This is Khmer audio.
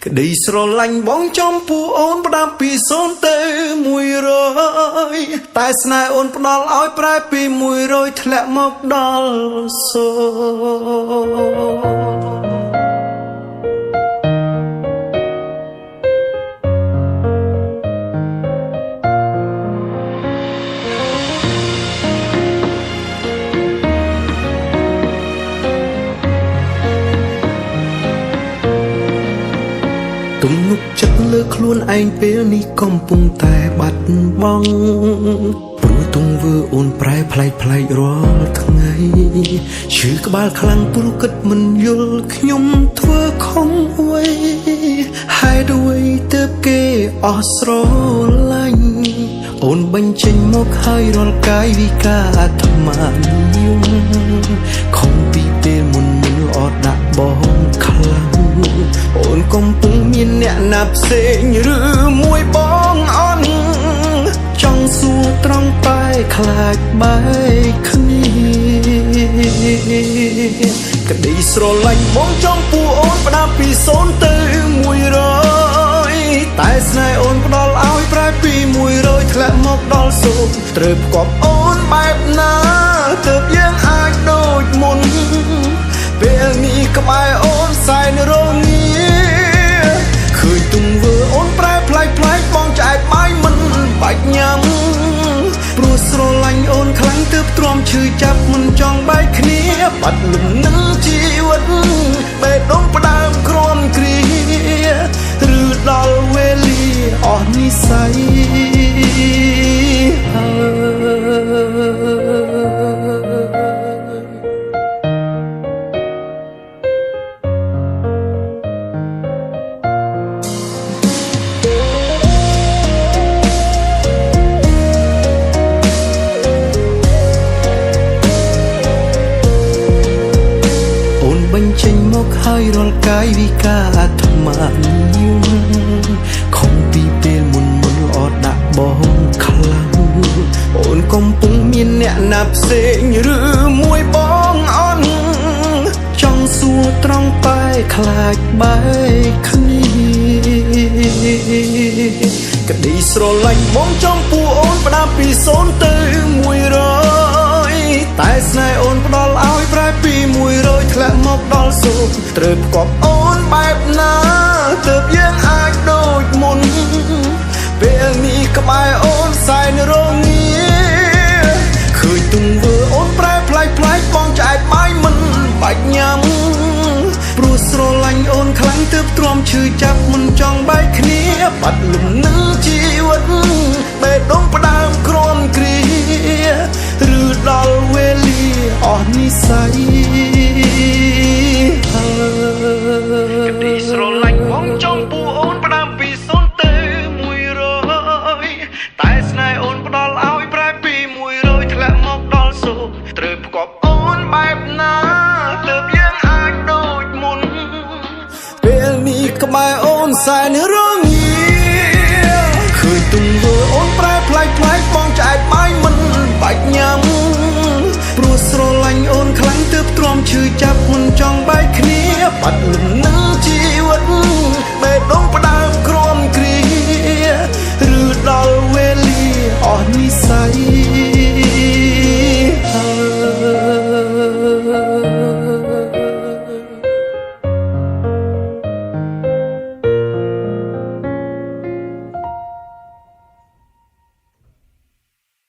ក្តីស្រឡាញ់បងចំពោះអូនផ្ដាំពី0ទៅ100តែស្នេហ៍អូនផ្ដល់ឲ្យប្រែពី100ធ្លាក់មកដល់0ទំនុកចិត្តលើខ្លួនឯងពេលនេះកំពុងតែបាត់បង់ព្រោះទង្វើអូនប្រែប្លែករាល់ថ្ងៃឈឺក្បាលខ្លាំងព្រោះគិតមិនយល់ខ្ញុំធ្វើខុសអ្វីហើយដូចទៅគេអស់ស្រឡាញ់អូនបញ្ចេញមកហើយរាល់កាយវិការអាត្មានិយមខំពីពេលមុនអត់ដាក់បងខ្លាំងអូនកំពុងមានអ្នកណាផ្សេងឬមួយបងអន់ចង់សួរត្រង់តែខ្លាចបែកគ្នាក្តីស្រឡាញ់បងចំពោះអូនផ្ដាំពី0ទៅ100តែស្នេហ៍អូនផ្ដល់ឲ្យប្រែពី100ធ្លាក់មកដល់0ត្រូវផ្គប់អូនបែបណាទើបយើងអាចដូចមុនពេលនេះក្បែរអូនសែនរងាឃើញទង្វើអូនប្រែប្លែកបងឆ្អែតបាយមិនបាច់ញ៉ាំព្រោះស្រឡាញ់អូនខ្លាំងទើបទ្រាំឈឺចាប់មិនចង់បែកគ្នាបាត់លំនឹងជីវិតបេះដូងផ្ដើមគ្រាន់គ្រាឬដល់វេលាអស់និស្ស័យបញ្ចេញមកហើយរាល់កាយវិការអាត្មានិយមខំពីពេលមុនអត់ដាក់បងខ្លាំងអូនកំពុងមានអ្នកណាផ្សេងឬមួយបងអន់ចង់សួរត្រង់តែខ្លាចបែកគ្នាក្តីស្រឡាញ់បងចំពោះអូនផ្ដាំពី0ទៅ100តែស្នេហ៍អូនផ្ដល់ឲ្យប្រែពី100ធ្លាក់មកដល់0ត្រូវផ្គប់អូនបែបណាទើបយើងអាចដូចមុនពេលនេះក្បែរអូនសែនរងាឃើញទង្វើអូនប្រែប្លែកបងឆ្អែតបាយមិនបាច់ញ៉ាំព្រោះស្រឡាញ់អូនខ្លាំងទើបទ្រាំឈឺចាប់មិនចង់បែកគ្នាបាត់លំនឹងជីវិតបេះដូងផ្ដើមគ្រាន់គ្រាឬដល់វេលាអស់និស្ស័យក្តីស្រឡាញ់បងចំពោះអូនផ្ដើមពី0ទៅ100តែស្នេហ៍អូនផ្ដល់ឲ្យប្រែពី100ធ្លាក់មកដល់0ត្រូវផ្គប់អូនបែបណាទើបយើងអាចដូចមុនពេលនេះក្បែរអូនសែនរងាឃើញទង្វើអូនប្រែប្លែកបងឆ្អែតបាយមិនបាច់ញ៉ាំព្រោះស្រឡាញ់អូនខ្លាំងទើបទ្រាំឈឺចាប់មិនចង់បែកគ្នាបាត់លំនឹង